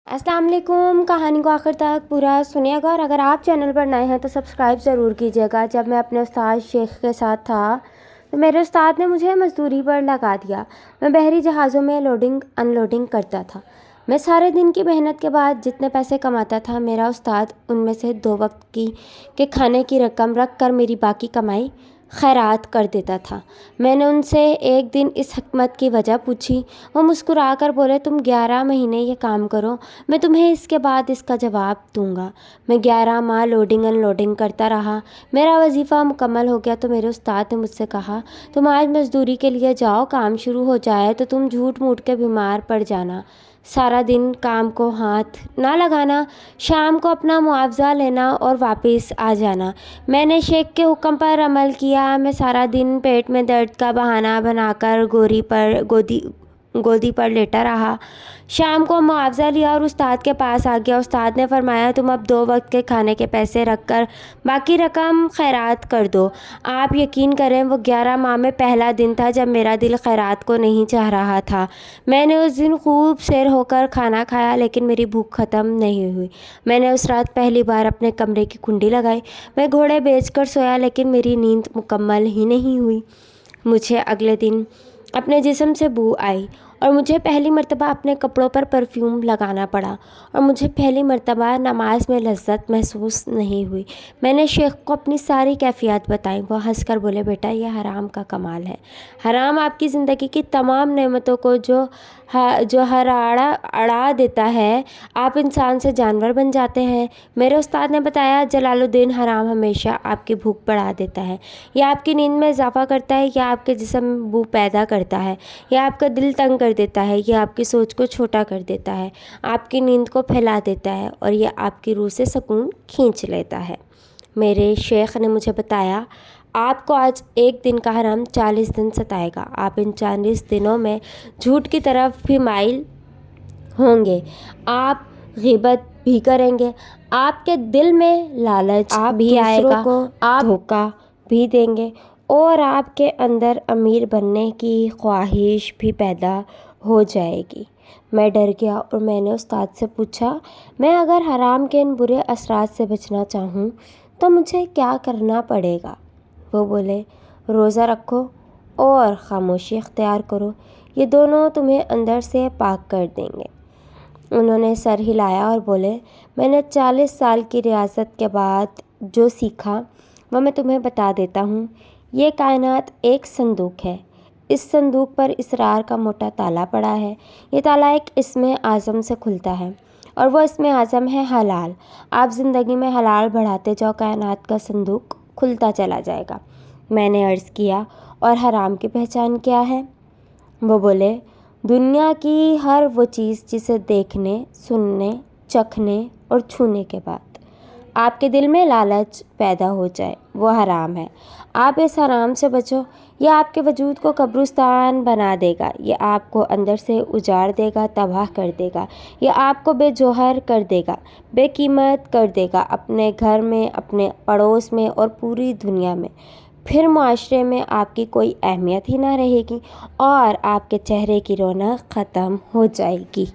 अस्सलाम वालेकुम। कहानी को आखिर तक पूरा सुनिएगा और अगर आप चैनल पर नए हैं तो सब्सक्राइब ज़रूर कीजिएगा। जब मैं अपने उस्ताद शेख के साथ था तो मेरे उस्ताद ने मुझे मज़दूरी पर लगा दिया। मैं बहरी जहाज़ों में लोडिंग अनलोडिंग करता था। मैं सारे दिन की मेहनत के बाद जितने पैसे कमाता था, मेरा उस्ताद उनमें से 2 वक्त के खाने की रकम रख कर मेरी बाकी कमाई खैरात कर देता था। मैंने उनसे एक दिन इस हिकमत की वजह पूछी। वो मुस्कुरा कर बोले, तुम 11 महीने ये काम करो, मैं तुम्हें इसके बाद इसका जवाब दूंगा। मैं 11 माह लोडिंग अनलोडिंग करता रहा। मेरा वजीफ़ा मुकम्मल हो गया तो मेरे उस्ताद ने मुझसे कहा, तुम आज मज़दूरी के लिए जाओ, काम शुरू हो जाए तो तुम झूठ मूठ के बीमार पड़ जाना। सारा दिन काम को हाथ ना लगाना, शाम को अपना मुआवजा लेना और वापस आ जाना। मैंने शेख के हुक्म पर अमल किया। मैं सारा दिन पेट में दर्द का बहाना बनाकर गोदी पर लेटा रहा। शाम को मुआवजा लिया और उस्ताद के पास आ गया। उस्ताद ने फरमाया, तुम अब 2 वक्त के खाने के पैसे रख कर बाकी रकम खैरात कर दो। आप यकीन करें, वो 11 माह में पहला दिन था जब मेरा दिल खैरात को नहीं चाह रहा था। मैंने उस दिन खूब सैर होकर खाना खाया, लेकिन मेरी भूख ख़त्म नहीं हुई। मैंने उस रात पहली बार अपने कमरे की कुंडी लगाई। मैं घोड़े बेचकर सोया, लेकिन मेरी नींद मुकम्मल ही नहीं हुई। मुझे अगले दिन अपने जिस्म से बू आई और मुझे पहली मर्तबा अपने कपड़ों पर परफ्यूम लगाना पड़ा और मुझे पहली मर्तबा नमाज में लज्जत महसूस नहीं हुई। मैंने शेख को अपनी सारी कैफियत बताई। वो हंसकर बोले, बेटा, यह हराम का कमाल है। हराम आपकी ज़िंदगी की तमाम नेमतों को जो हर अड़ा देता है। आप इंसान से जानवर बन जाते हैं। मेरे उस्ताद ने बताया, जलालुद्दीन हराम हमेशा आपकी भूख बढ़ा देता है, या आपकी नींद में इजाफा करता है, या आपके जिस्म में बू पैदा करता है, या आपका दिल तंग कर देता है, या आपकी सोच को छोटा कर देता है, आपकी नींद को फैला देता है, और यह आपकी रूह से सुकून खींच लेता है। मेरे शेख ने मुझे बताया, आपको आज एक दिन का हराम 40 दिन सताएगा। आप इन 40 दिनों में झूठ की तरफ भी माइल होंगे। आप ग़ीबत भी करेंगे। आपके दिल में लालच भी आएगा। आप धोखा भी देंगे और आपके अंदर अमीर बनने की ख्वाहिश भी पैदा हो जाएगी। मैं डर गया और मैंने उस्ताद से पूछा, मैं अगर हराम के इन बुरे असरात से बचना चाहूँ तो मुझे क्या करना पड़ेगा? वो बोले, रोज़ा रखो और ख़ामोशी इख्तियार करो, ये दोनों तुम्हें अंदर से पाक कर देंगे। उन्होंने सर हिलाया और बोले, मैंने 40 साल की रियासत के बाद जो सीखा वह मैं तुम्हें बता देता हूँ। ये कायनात एक संदूक है। इस संदूक पर इसरार का मोटा ताला पड़ा है। ये ताला एक इस्मे आज़म से खुलता है और वह इस्मे आज़म है हलाल। आप ज़िंदगी में हलाल बढ़ाते जाओ, कायनात का संदूक खुलता चला जाएगा। मैंने अर्ज़ किया, और हराम की पहचान क्या है? वो बोले, दुनिया की हर वो चीज़ जिसे देखने, सुनने, चखने और छूने के बाद आपके दिल में लालच पैदा हो जाए, वो हराम है। आप इस हराम से बचो। यह आपके वजूद को कब्रिस्तान बना देगा। यह आपको अंदर से उजाड़ देगा, तबाह कर देगा। यह आपको बेजौहर कर देगा, बेकीमत कर देगा, अपने घर में, अपने पड़ोस में और पूरी दुनिया में। फिर माशरे में आपकी कोई अहमियत ही ना रहेगी और आपके चेहरे की रौनक ख़त्म हो जाएगी।